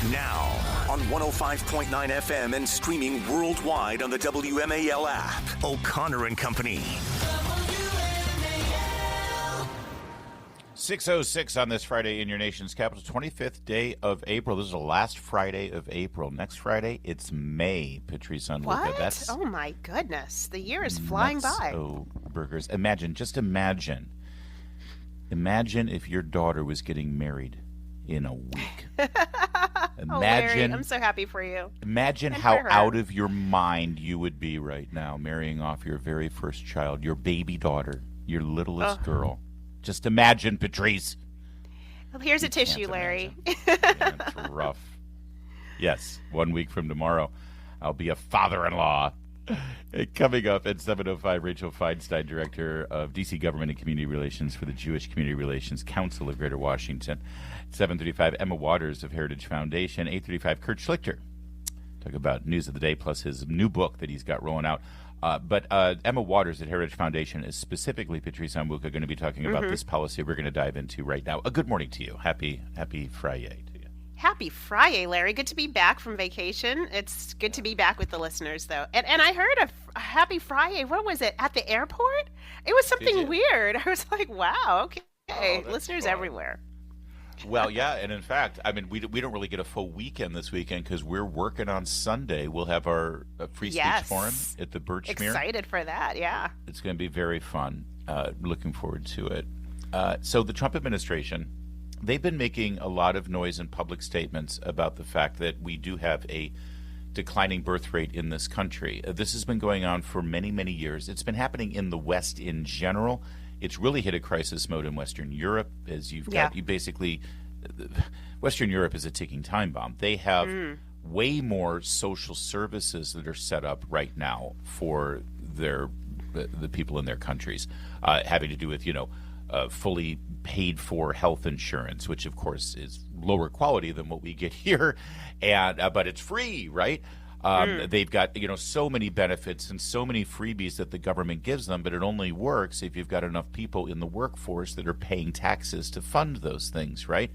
Now, on 105.9 FM and streaming worldwide on the WMAL app. O'Connor and Company. 6:06 on this Friday in your nation's capital, 25th day of April. This is the last Friday of April. Next Friday, it's May, Patrice Onwuka. What? Oh, my goodness. The year is flying by. Oh, burgers. Imagine if your daughter was getting married in a week. Larry, I'm so happy for you. Imagine how out of your mind you would be right now, marrying off your very first child, your baby daughter, your littlest girl. Just imagine, Patrice. Well, here's a tissue, Larry. It's rough. Yes, 1 week from tomorrow, I'll be a father-in-law. Coming up at 7:05, Rachel Feinstein, Director of D.C. Government and Community Relations for the Jewish Community Relations Council of Greater Washington. 7:35, Emma Waters of Heritage Foundation. 8:35, Kurt Schlichter. Talk about news of the day plus his new book that he's got rolling out. But Emma Waters at Heritage Foundation is specifically, Patrice Onwuka, going to be talking about this policy we're going to dive into right now. A good morning to you. Happy Friday to you. Happy Friday, Larry. Good to be back from vacation. It's good to be back with the listeners, though. And I heard a Happy Friday. What was it? At the airport? It was something weird. I was like, wow, okay. Listeners everywhere. Well, yeah, and in fact, I mean, we don't really get a full weekend this weekend because we're working on Sunday. We'll have our free speech forum at the Birchmere. Excited for that, yeah. It's going to be very fun. Looking forward to it. So the Trump administration, they've been making a lot of noise in public statements about the fact that we do have a declining birth rate in this country. This has been going on for many, many years. It's been happening in the West in general. It's really hit a crisis mode in Western Europe, as you basically, Western Europe is a ticking time bomb. They have way more social services that are set up right now for the people in their countries, having to do with, fully paid for health insurance, which of course is lower quality than what we get here, and but it's free, right? They've got so many benefits and so many freebies that the government gives them, but it only works if you've got enough people in the workforce that are paying taxes to fund those things, right?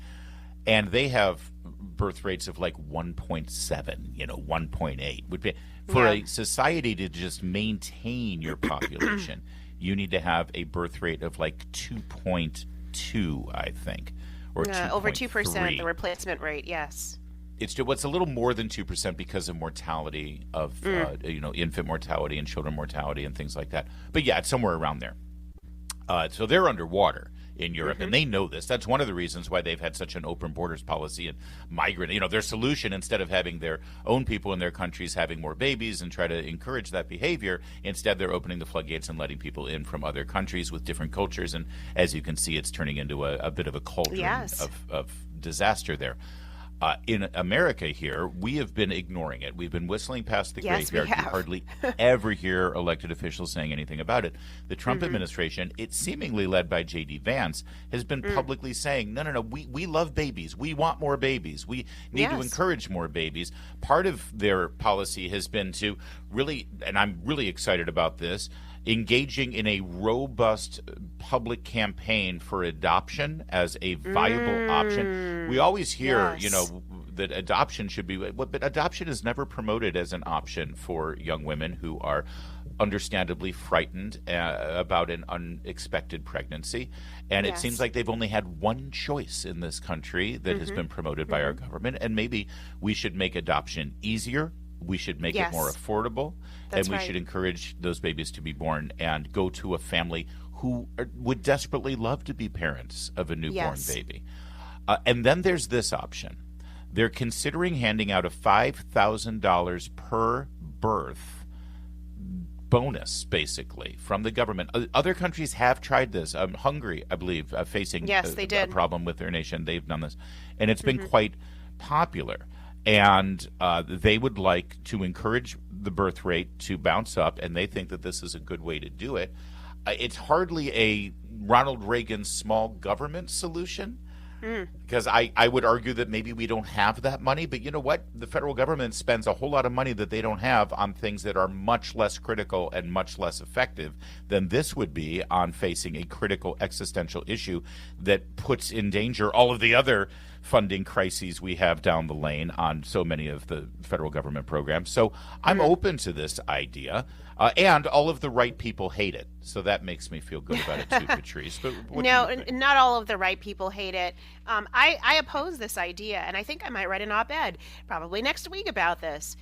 And they have birth rates of like 1.7, 1.8. For a society to just maintain your population, you need to have a birth rate of like 2.2, I think, or over 2%, the replacement rate, yes. It's a little more than 2% because of mortality of infant mortality and children mortality and things like that. But yeah, it's somewhere around there. So they're underwater in Europe, and they know this. That's one of the reasons why they've had such an open borders policy and migrant. Their solution, instead of having their own people in their countries having more babies and try to encourage that behavior, instead they're opening the floodgates and letting people in from other countries with different cultures. And as you can see, it's turning into a bit of a cauldron of disaster there. In America here, we have been ignoring it. We've been whistling past the graveyard. You hardly ever hear elected officials saying anything about it. The Trump administration, it's seemingly led by J.D. Vance, has been publicly saying, no, we love babies. We want more babies. We need to encourage more babies. Part of their policy has been to really, and I'm really excited about this, engaging in a robust public campaign for adoption as a viable option. We always hear, that adoption should be, but adoption is never promoted as an option for young women who are understandably frightened about an unexpected pregnancy. And it seems like they've only had one choice in this country that has been promoted by our government. And maybe we should make adoption easier. We should make it more affordable, and we should encourage those babies to be born and go to a family who would desperately love to be parents of a newborn baby. And then there's this option. They're considering handing out a $5,000 per birth bonus, basically, from the government. Other countries have tried this. Hungary, I believe, facing a problem with their nation. They've done this, and it's been quite popular. And they would like to encourage the birth rate to bounce up, and they think that this is a good way to do it. It's hardly a Ronald Reagan small government solution, because I would argue that maybe we don't have that money. But you know what? The federal government spends a whole lot of money that they don't have on things that are much less critical and much less effective than this would be on facing a critical existential issue that puts in danger all of the other funding crises we have down the lane on so many of the federal government programs. So I'm open to this idea. And all of the right people hate it. So that makes me feel good about it too, Patrice. But No, not all of the right people hate it. I oppose this idea, and I think I might write an op-ed probably next week about this.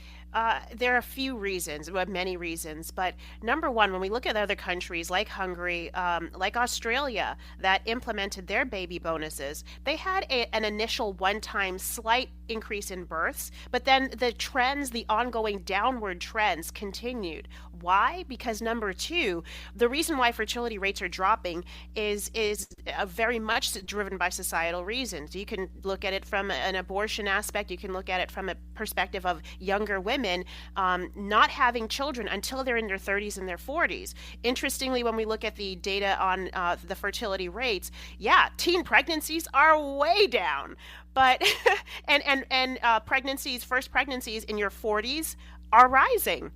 There are a few reasons, well, many reasons, but number one, when we look at other countries like Hungary, like Australia, that implemented their baby bonuses, they had an initial one-time slight increase in births, but then the ongoing downward trends continued. Why? Because number two, the reason why fertility rates are dropping is very much driven by societal reasons. You can look at it from an abortion aspect. You can look at it from a perspective of younger women not having children until they're in their 30s and their 40s. Interestingly, when we look at the data on the fertility rates, teen pregnancies are way down. But and first pregnancies in your 40s are rising.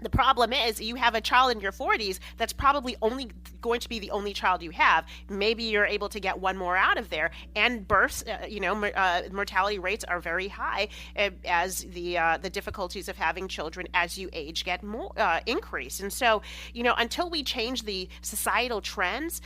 The problem is you have a child in your 40s that's probably only going to be the only child you have. Maybe you're able to get one more out of there. And births, mortality rates are very high as the difficulties of having children as you age get more increase. And so, until we change the societal trends,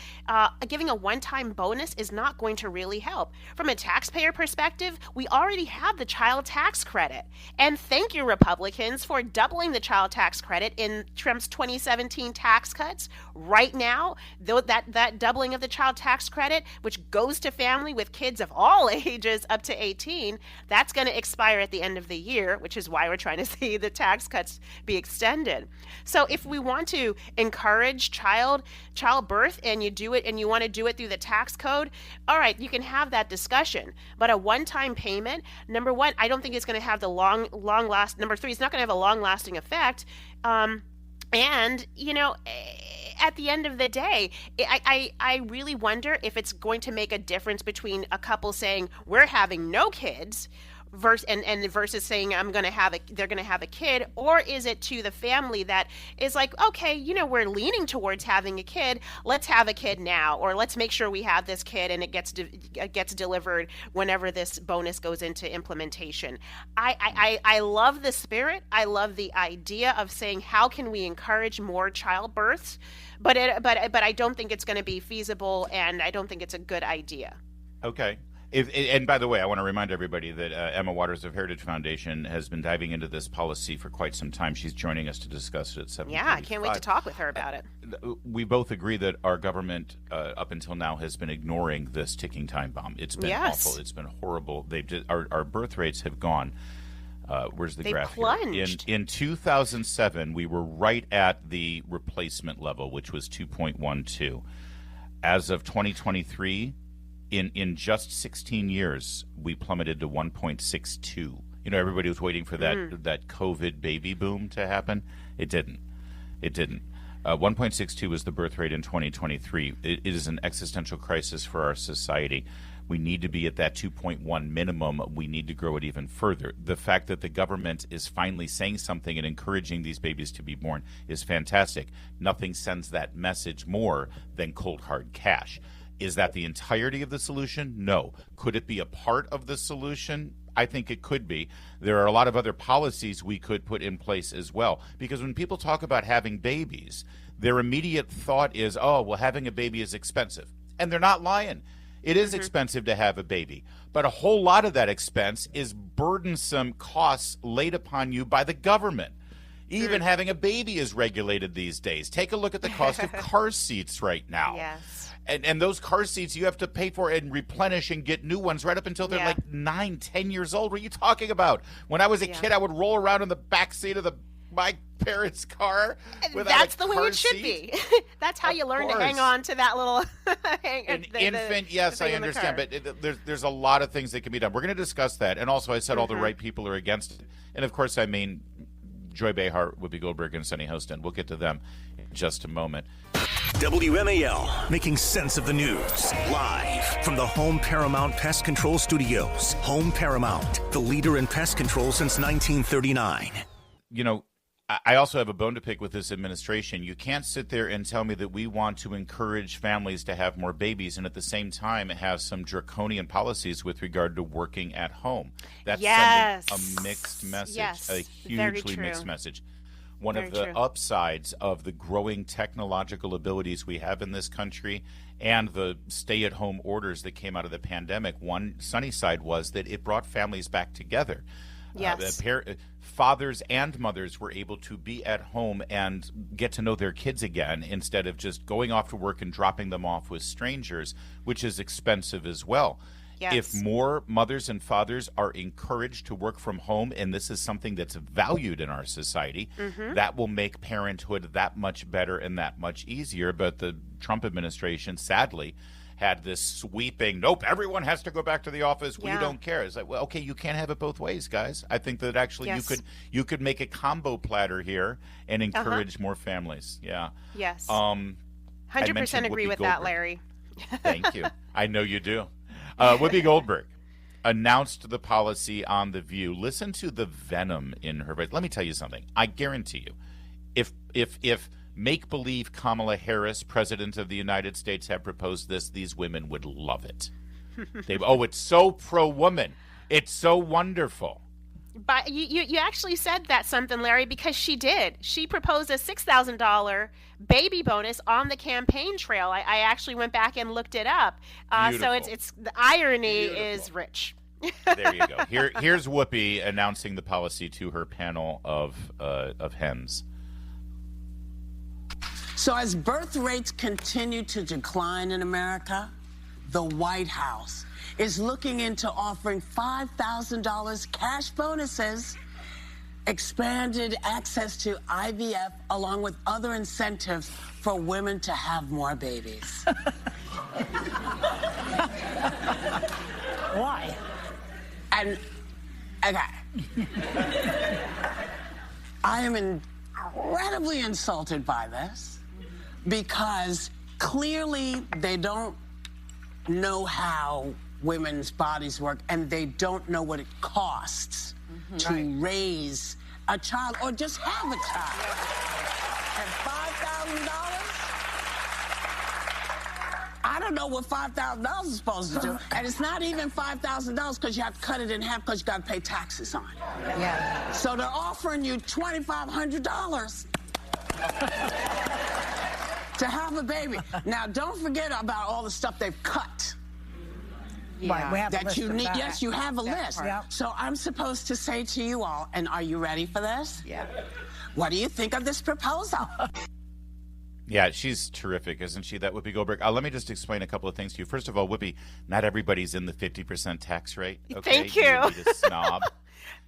giving a one-time bonus is not going to really help. From a taxpayer perspective, we already have the child tax credit. And thank you, Republicans, for doubling the child tax credit in Trump's 2017 tax cuts. Right now, though that doubling of the child tax credit, which goes to family with kids of all ages up to 18, that's going to expire at the end of the year, which is why we're trying to see the tax cuts be extended. So if we want to encourage childbirth and you do it and you want to do it through the tax code, all right, you can have that discussion. But a one-time payment, number one, I don't think it's going to have the number three, it's not going to have a long-lasting effect. And, at the end of the day, I really wonder if it's going to make a difference between a couple saying we're having no kids versus saying they're going to have a kid, or is it to the family that is like, okay, we're leaning towards having a kid, let's have a kid now, or let's make sure we have this kid and it gets delivered whenever this bonus goes into implementation. I love the spirit. I love the idea of saying how can we encourage more childbirths, but I don't think it's going to be feasible, and I don't think it's a good idea. Okay. And by the way, I want to remind everybody that Emma Waters of Heritage Foundation has been diving into this policy for quite some time. She's joining us to discuss it at 7:35. Yeah, I can't wait to talk with her about it. We both agree that our government, up until now, has been ignoring this ticking time bomb. It's been awful. It's been horrible. Our birth rates have gone. Where's the graph? Plunged. In 2007, we were right at the replacement level, which was 2.12. As of 2023. In just 16 years, we plummeted to 1.62. Everybody was waiting for that COVID baby boom to happen. It didn't. 1.62 was the birth rate in 2023. It is an existential crisis for our society. We need to be at that 2.1 minimum. We need to grow it even further. The fact that the government is finally saying something and encouraging these babies to be born is fantastic. Nothing sends that message more than cold, hard cash. Is that the entirety of the solution? No. Could it be a part of the solution? I think it could be. There are a lot of other policies we could put in place as well. Because when people talk about having babies, their immediate thought is, having a baby is expensive. And they're not lying. It is expensive to have a baby. But a whole lot of that expense is burdensome costs laid upon you by the government. Even having a baby is regulated these days. Take a look at the cost of car seats right now. Yes. And those car seats you have to pay for and replenish and get new ones right up until they're like 9, 10 years old. What are you talking about? When I was a kid, I would roll around in the back seat of my parents' car. That's the way it should be. That's how you learn to hang on to that little infant. Yes, I understand, but there's a lot of things that can be done. We're going to discuss that, and also I said all the right people are against it, and of course I mean Joy Behar, Whoopi Goldberg, and Sunny Hostin. We'll get to them in just a moment. WMAL, making sense of the news. Live from the Home Paramount Pest Control Studios. Home Paramount, the leader in pest control since 1939. I also have a bone to pick with this administration. You can't sit there and tell me that we want to encourage families to have more babies and at the same time have some draconian policies with regard to working at home. That's sending a mixed message, a hugely mixed message. One of the upsides of the growing technological abilities we have in this country and the stay-at-home orders that came out of the pandemic, one sunny side was that it brought families back together. Yes. Fathers and mothers were able to be at home and get to know their kids again instead of just going off to work and dropping them off with strangers, which is expensive as well. Yes. If more mothers and fathers are encouraged to work from home, and this is something that's valued in our society, that will make parenthood that much better and that much easier. But the Trump administration, sadly, had this sweeping, nope, everyone has to go back to the office. We don't care. It's like, well, okay, you can't have it both ways, guys. I think that actually you could make a combo platter here and encourage more families. Yeah. Yes. 100% agree with that, Larry. Thank you. I know you do. Whoopi Goldberg announced the policy on The View. Listen to the venom in her voice. Let me tell you something. I guarantee you, if make-believe Kamala Harris, President of the United States, had proposed this, these women would love it. It's so pro-woman. It's so wonderful. But you actually said that something, Larry, because she did. She proposed a $6,000 baby bonus on the campaign trail. I actually went back and looked it up. So it's the irony is rich. There you go. Here's Whoopi announcing the policy to her panel of hens. So as birth rates continue to decline in America, the White House is looking into offering $5,000 cash bonuses, expanded access to IVF, along with other incentives for women to have more babies. Why? And, okay. I am incredibly insulted by this because clearly they don't know how women's bodies work, and they don't know what it costs to raise a child or just have a child. And $5,000? I don't know what $5,000 is supposed to do. And it's not even $5,000 because you have to cut it in half because you got to pay taxes on it. Yeah. So they're offering you $2,500 to have a baby. Now, don't forget about all the stuff they've cut. Right, we have that you need. That. Yes, you have a list. Yep. So I'm supposed to say to you all, and are you ready for this? Yeah. What do you think of this proposal? Yeah, she's terrific, isn't she, that Whoopi Goldberg? Let me just explain a couple of things to you. First of all, Whoopi, not everybody's in the 50% tax rate. Okay? Thank you. You elitist snob.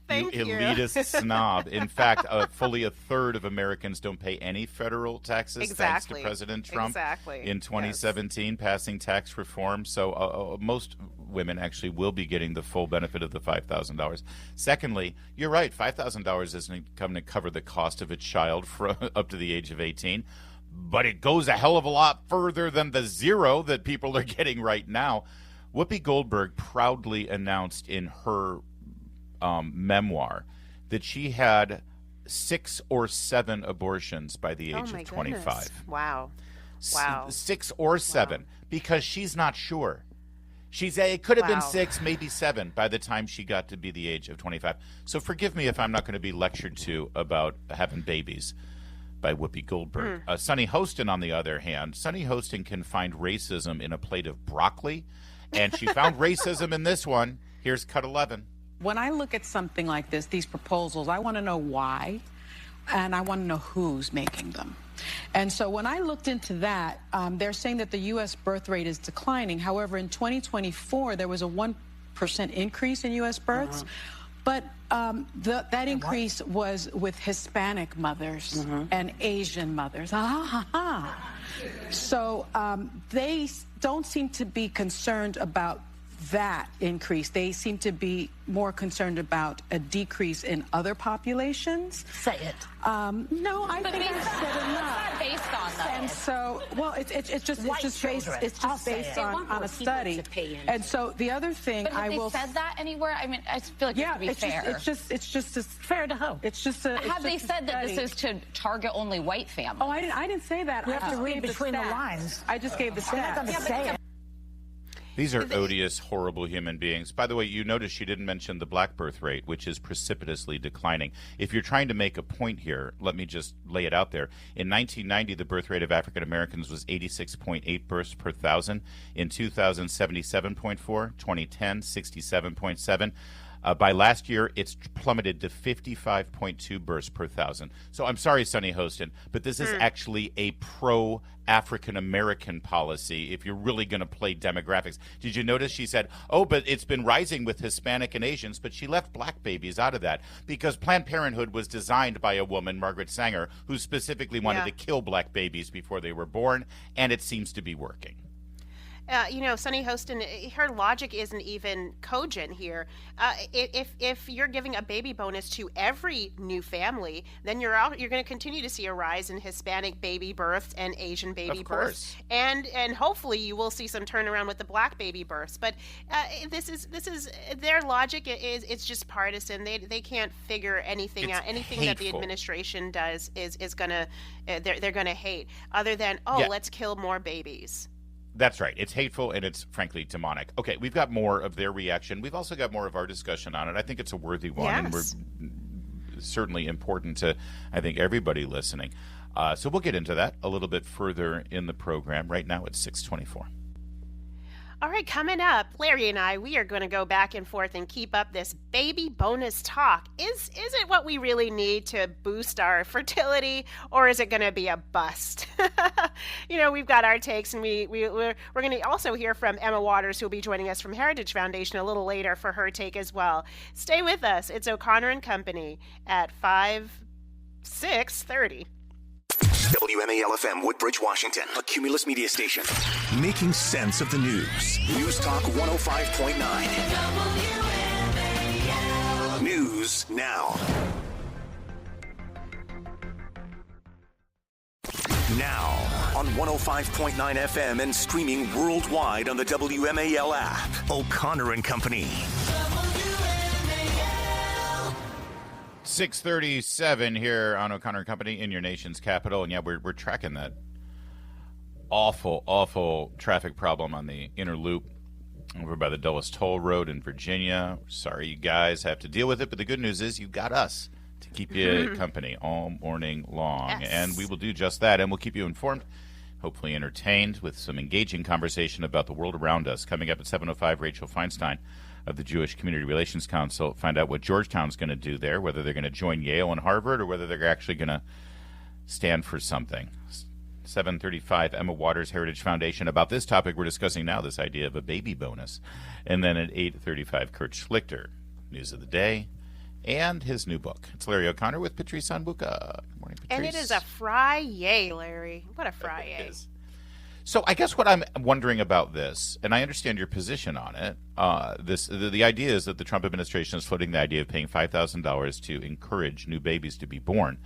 Thank you. Elitist snob. In fact, fully a third of Americans don't pay any federal taxes thanks to President Trump in 2017 passing tax reform. So most women actually will be getting the full benefit of the $5,000. Secondly, you're right, $5,000 isn't going to cover the cost of a child for up to the age of 18. But it goes a hell of a lot further than the zero that people are getting right now. Whoopi Goldberg proudly announced in her memoir that she had 6 or 7 abortions by the age of 25. Goodness. Wow. 6 or 7, because she's not sure. It could have been 6, maybe 7 by the time she got to be the age of 25. So forgive me if I'm not going to be lectured to about having babies by Whoopi Goldberg. Sunny Hostin, on the other hand, Sunny Hostin can find racism in a plate of broccoli, and she found racism in this one. Here's cut 11. When I look at something like this, these proposals, I want to know why, and I want to know who's making them. And so when I looked into that, they're saying that the U.S. birth rate is declining. However, in 2024, there was a 1% increase in U.S. births. But that increase was with Hispanic mothers and Asian mothers. So they don't seem to be concerned about that increase. They seem to be more concerned about a decrease in other populations. Say it. No, I think I said enough. It's not based on those. And so, well, it's just based on a study. And so the other thing But have they said that anywhere? I mean, I feel like it should be fair. It's just Fair to who? It's just a. Have they said that this is to target only white families? Oh, I didn't say that. You have to read between the lines. I just gave the stats. I'm not going to say it. These are odious, horrible human beings. By the way, you notice she didn't mention the black birth rate, which is precipitously declining. If you're trying to make a point here, let me just lay it out there. In 1990, the birth rate of African Americans was 86.8 births per thousand. In 2000, 77.4. 2010, 67.7. By last year, it's plummeted to 55.2 births per thousand. So I'm sorry, Sunny Hostin, but this is actually a pro-African American policy if you're really going to play demographics. Did you notice she said, oh, but it's been rising with Hispanic and Asians, but she left black babies out of that because Planned Parenthood was designed by a woman, Margaret Sanger, who specifically wanted to kill black babies before they were born, and it seems to be working. Sunny Hostin, her logic isn't even cogent here. If you're giving a baby bonus to every new family, then you're going to continue to see a rise in Hispanic baby births and Asian baby births, and hopefully you will see some turnaround with the black baby births. But this is their logic it's just partisan. They can't figure anything out. Anything hateful that the administration does is gonna they're gonna hate, other than let's kill more babies. That's right. It's hateful and it's frankly demonic. Okay, we've got more of their reaction. We've also got more of our discussion on it. I think it's a worthy one, and we're certainly important to, I think, everybody listening. So we'll get into that a little bit further in the program. Right now it's 6:24. All right, coming up, Larry and I, we are going to go back and forth and keep up this baby bonus talk. Is it what we really need to boost our fertility, or is it going to be a bust? We've got our takes, and we're going to also hear from Emma Waters, who will be joining us from Heritage Foundation a little later for her take as well. Stay with us. It's O'Connor and Company at 6:30. WMAL-FM, Woodbridge, Washington, a Cumulus media station. Making sense of the news. News Talk 105.9. News now. Now on 105.9 FM and streaming worldwide on the WMAL app. O'Connor and Company. 6:37 here on O'Connor and Company in your nation's capital. And yeah, we're tracking that awful traffic problem on the inner loop over by the Dulles Toll Road in Virginia. Sorry you guys have to deal with it, but the good news is you got us to keep you company all morning long. Yes. And we will do just that, and we'll keep you informed, hopefully entertained, with some engaging conversation about the world around us. Coming up at 7:05, Rachel Feinstein of the Jewish Community Relations Council. Find out what Georgetown's going to do there, whether they're going to join Yale and Harvard or whether they're actually going to stand for something. 7:35, Emma Waters, Heritage Foundation. About this topic we're discussing now, this idea of a baby bonus. And then at 8:35, Kurt Schlichter, News of the Day, and his new book. It's Larry O'Connor with Patrice Onwuka. Good morning, Patrice. And it is a Friday, Larry. What a Friday. It is. So I guess what I'm wondering about this, and I understand your position on it, the idea is that the Trump administration is floating the idea of paying $5,000 to encourage new babies to be born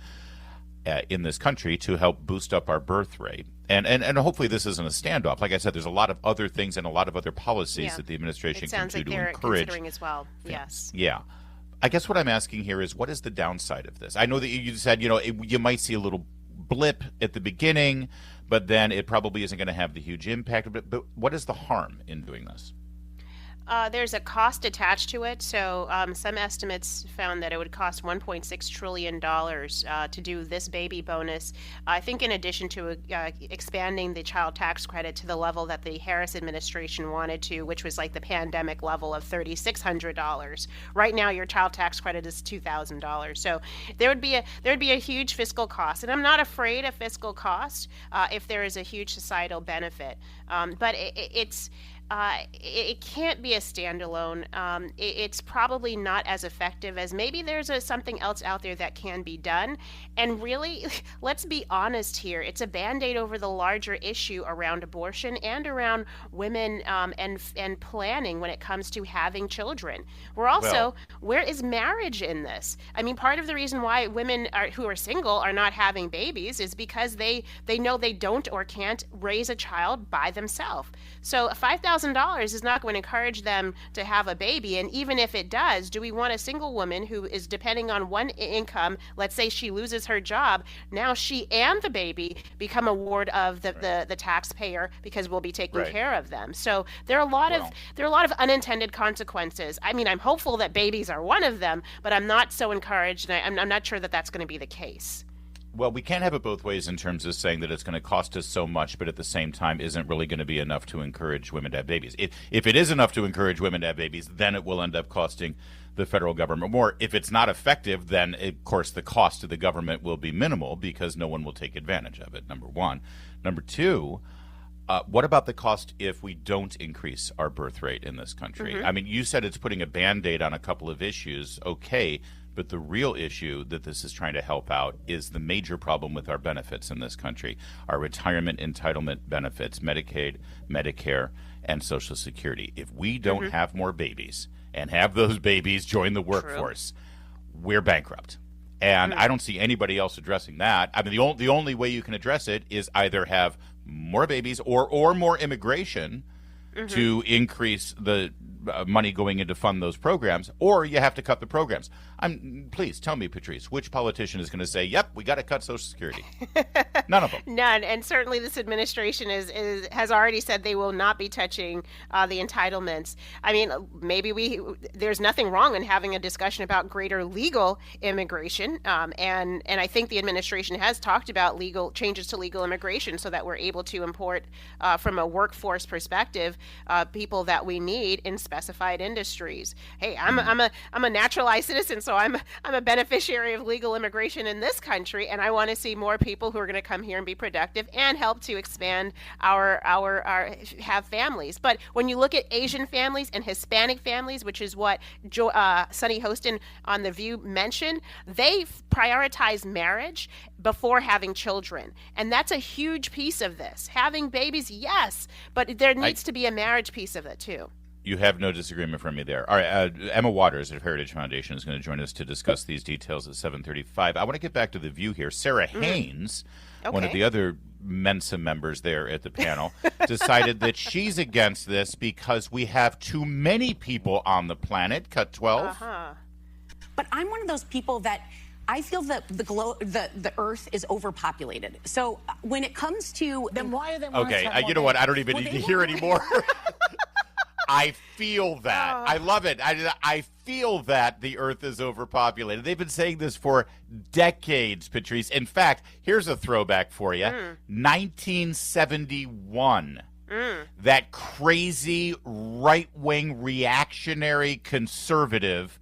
in this country to help boost up our birth rate. And hopefully this isn't a standoff. Like I said, there's a lot of other things and a lot of other policies that the administration can do to encourage. Considering as well. Yes. Yeah. I guess what I'm asking here is, what is the downside of this? I know that you said, you might see a little blip at the beginning, but then it probably isn't going to have the huge impact. But what is the harm in doing this? There's a cost attached to it. So some estimates found that it would cost $1.6 trillion to do this baby bonus. I think in addition to expanding the child tax credit to the level that the Harris administration wanted to, which was like the pandemic level of $3,600. Right now, your child tax credit is $2,000. So there'd be a huge fiscal cost. And I'm not afraid of fiscal cost if there is a huge societal benefit. But it's it can't be a standalone. It's probably not as effective as maybe there's something else out there that can be done. And really, let's be honest here. It's a Band-Aid over the larger issue around abortion and around women and planning when it comes to having children. We're also, where is marriage in this? I mean, part of the reason why women who are single are not having babies is because they know they don't or can't raise a child by themselves. So $5,000 is not going to encourage them to have a baby. And even if it does, do we want a single woman who is depending on one income? Let's say she loses her job. Now she and the baby become a ward of the taxpayer because we'll be taking care of them. So there are a lot of unintended consequences. I mean, I'm hopeful that babies are one of them, but I'm not so encouraged, and I'm not sure that that's going to be the case. Well, we can't have it both ways in terms of saying that it's going to cost us so much, but at the same time isn't really going to be enough to encourage women to have babies. If it is enough to encourage women to have babies, then it will end up costing the federal government more. If it's not effective, then, of course, the cost to the government will be minimal because no one will take advantage of it, number one. Number two, what about the cost if we don't increase our birth rate in this country? Mm-hmm. I mean, you said it's putting a Band-Aid on a couple of issues. Okay. But the real issue that this is trying to help out is the major problem with our benefits in this country, our retirement entitlement benefits, Medicaid, Medicare, and Social Security. If we don't have more babies and have those babies join the workforce, we're bankrupt. And I don't see anybody else addressing that. I mean, the only way you can address it is either have more babies or more immigration to increase the money going in to fund those programs, or you have to cut the programs. Please tell me, Patrice, which politician is going to say, yep, we got to cut Social Security? None of them. None. And certainly this administration has already said they will not be touching the entitlements. I mean, maybe there's nothing wrong in having a discussion about greater legal immigration. And I think the administration has talked about legal changes to legal immigration so that we're able to import from a workforce perspective people that we need in specified industries. Hey, I'm a naturalized citizen, so I'm a beneficiary of legal immigration in this country, and I want to see more people who are going to come here and be productive and help to expand our have families. But when you look at Asian families and Hispanic families, which is what Sunny Hostin on The View mentioned, they prioritize marriage before having children, and that's a huge piece of this. Having babies, yes, but there needs to be a marriage piece of it too. You have no disagreement from me there. All right, Emma Waters at Heritage Foundation is going to join us to discuss these details at 7:35. I want to get back to The View here. Sarah Haynes, one of the other Mensa members there at the panel, decided that she's against this because we have too many people on the planet. Cut 12. But I'm one of those people that I feel that the Earth is overpopulated. So when it comes to then why are they you know what? I don't even need to hear anymore. I feel that. I love it. I feel that the Earth is overpopulated. They've been saying this for decades, Patrice. In fact, here's a throwback for you. 1971. That crazy right-wing reactionary conservative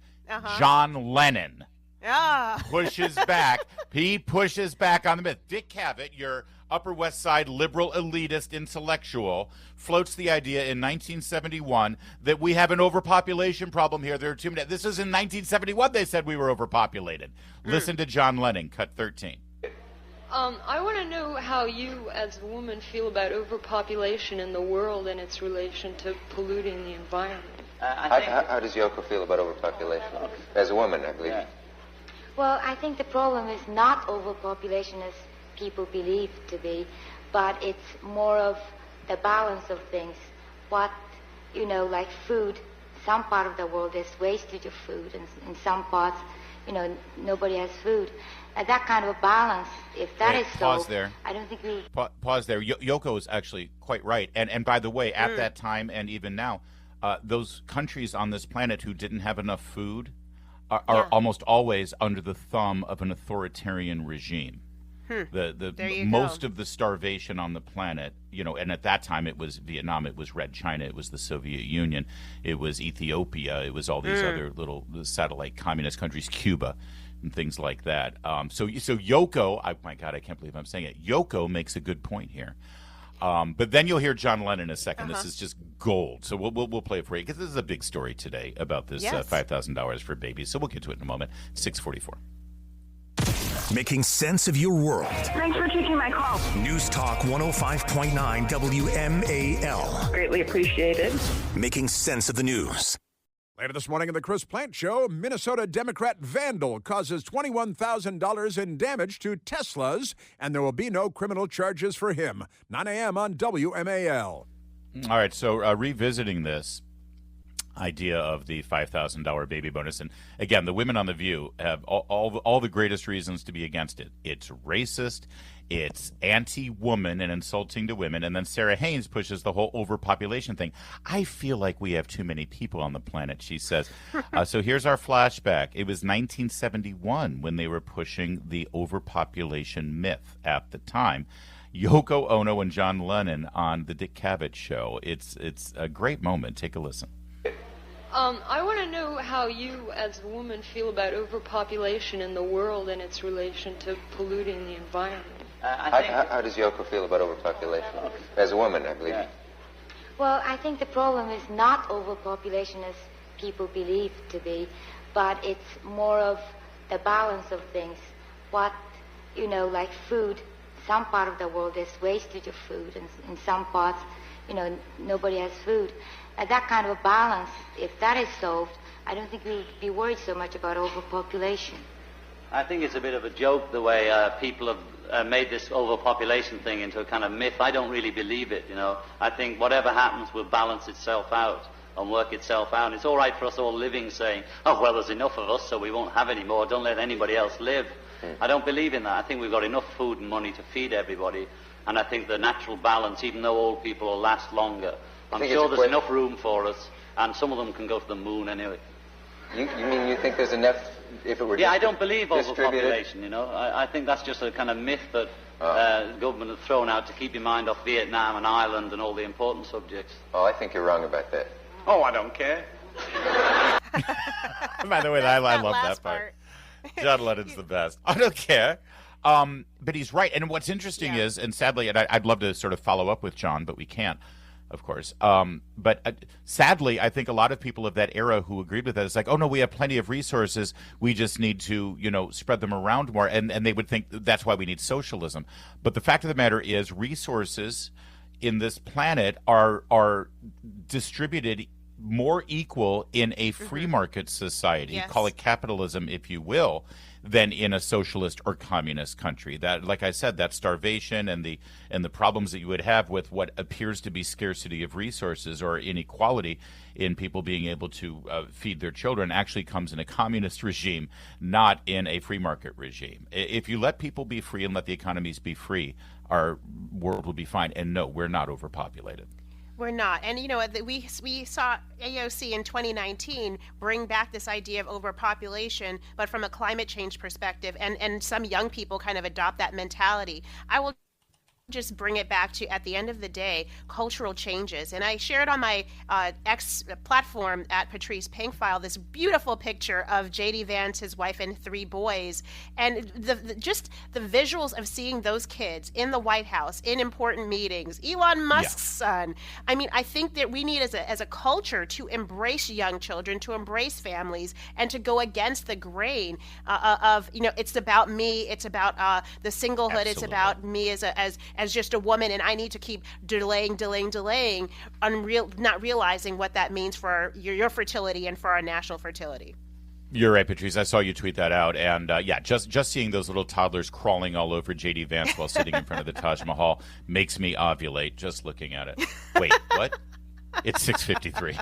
John Lennon pushes back. He pushes back on the myth. Dick Cavett, your Upper West Side liberal elitist intellectual, floats the idea in 1971 that we have an overpopulation problem here. There are too many. This is in 1971 they said we were overpopulated. Listen to John Lennon, cut 13. I want to know how you, as a woman, feel about overpopulation in the world and its relation to polluting the environment. How does Yoko feel about overpopulation? As a woman, I believe. Well, I think the problem is not overpopulation as people believe to be, but it's more of the balance of things. What, like food, some part of the world there's wastage of food, and in some parts, nobody has food. That kind of a balance, if that is so, pause there. I don't think we... Pause there. Yoko is actually quite right. And by the way, at that time and even now, those countries on this planet who didn't have enough food are almost always under the thumb of an authoritarian regime. Most of the starvation on the planet, and at that time it was Vietnam, it was Red China, it was the Soviet Union, it was Ethiopia, it was all these other little satellite communist countries, Cuba, and things like that. So Yoko, my God, I can't believe I'm saying it. Yoko makes a good point here. But then you'll hear John Lennon in a second. This is just gold. So we'll play it for you because this is a big story today about this $5,000 for babies. So we'll get to it in a moment. 6:44. Making sense of your world. Thanks for taking my call. News Talk 105.9 WMAL. Greatly appreciated. Making sense of the news. Later this morning on the Chris Plant Show, Minnesota Democrat vandal causes $21,000 in damage to Teslas, and there will be no criminal charges for him. 9 a.m. on WMAL. All right, so revisiting this idea of the $5,000 baby bonus, and again, the women on The View have all the greatest reasons to be against it. It's racist, it's anti-woman and insulting to women, and then Sarah Haynes pushes the whole overpopulation thing. I feel like we have too many people on the planet, she says. So here's our flashback. It was 1971 when they were pushing the overpopulation myth at the time. Yoko Ono and John Lennon on the Dick Cavett Show. It's a great moment. Take a listen. I want to know how you, as a woman, feel about overpopulation in the world and its relation to polluting the environment. How does Yoko feel about overpopulation? As a woman, I believe. Well, I think the problem is not overpopulation as people believe to be, but it's more of the balance of things. What, like food, some part of the world there's wastage of food, and in some parts, nobody has food. That kind of a balance, if that is solved, I don't think we would be worried so much about overpopulation. I think it's a bit of a joke the way people have made this overpopulation thing into a kind of myth. I don't really believe it, I think whatever happens will balance itself out and work itself out. It's all right for us all living saying, oh, well, there's enough of us, so we won't have any more. Don't let anybody else live. I don't believe in that. I think we've got enough food and money to feed everybody. And I think the natural balance, even though old people will last longer, I'm sure there's enough room for us, and some of them can go to the moon anyway. You mean you think there's enough if it were I don't believe overpopulation, I think that's just a kind of myth that the government has thrown out to keep your mind off Vietnam and Ireland and all the important subjects. Oh, I think you're wrong about that. Oh, I don't care. By the way, I love that part. John Lennon's the best. I don't care. But he's right. And what's interesting is, and sadly, and I'd love to sort of follow up with John, but we can't, of course. But sadly, I think a lot of people of that era who agreed with that, it's like, oh, no, we have plenty of resources. We just need to, spread them around more. And they would think that's why we need socialism. But the fact of the matter is resources in this planet are distributed more equal in a free market society, call it capitalism if you will, than in a socialist or communist country. That, like I said, that starvation and the problems that you would have with what appears to be scarcity of resources or inequality in people being able to feed their children actually comes in a communist regime, not in a free market regime. If you let people be free and let the economies be free, our world will be fine. And no, we're not overpopulated. We're not. And, we saw AOC in 2019 bring back this idea of overpopulation, but from a climate change perspective, and some young people kind of adopt that mentality. I will just bring it back to, at the end of the day, cultural changes. And I shared on my X platform at Patrice Pinkfile this beautiful picture of J.D. Vance, his wife, and 3 boys. And just the visuals of seeing those kids in the White House, in important meetings, Elon Musk's son. I mean, I think that we need as a culture to embrace young children, to embrace families, and to go against the grain of, it's about me, it's about the singlehood, It's about me as just a woman, and I need to keep delaying, not realizing what that means for your fertility and for our national fertility. You're right, Patrice. I saw you tweet that out, and just seeing those little toddlers crawling all over J.D. Vance while sitting in front of the Taj Mahal makes me ovulate just looking at it. Wait, what? It's 6:53.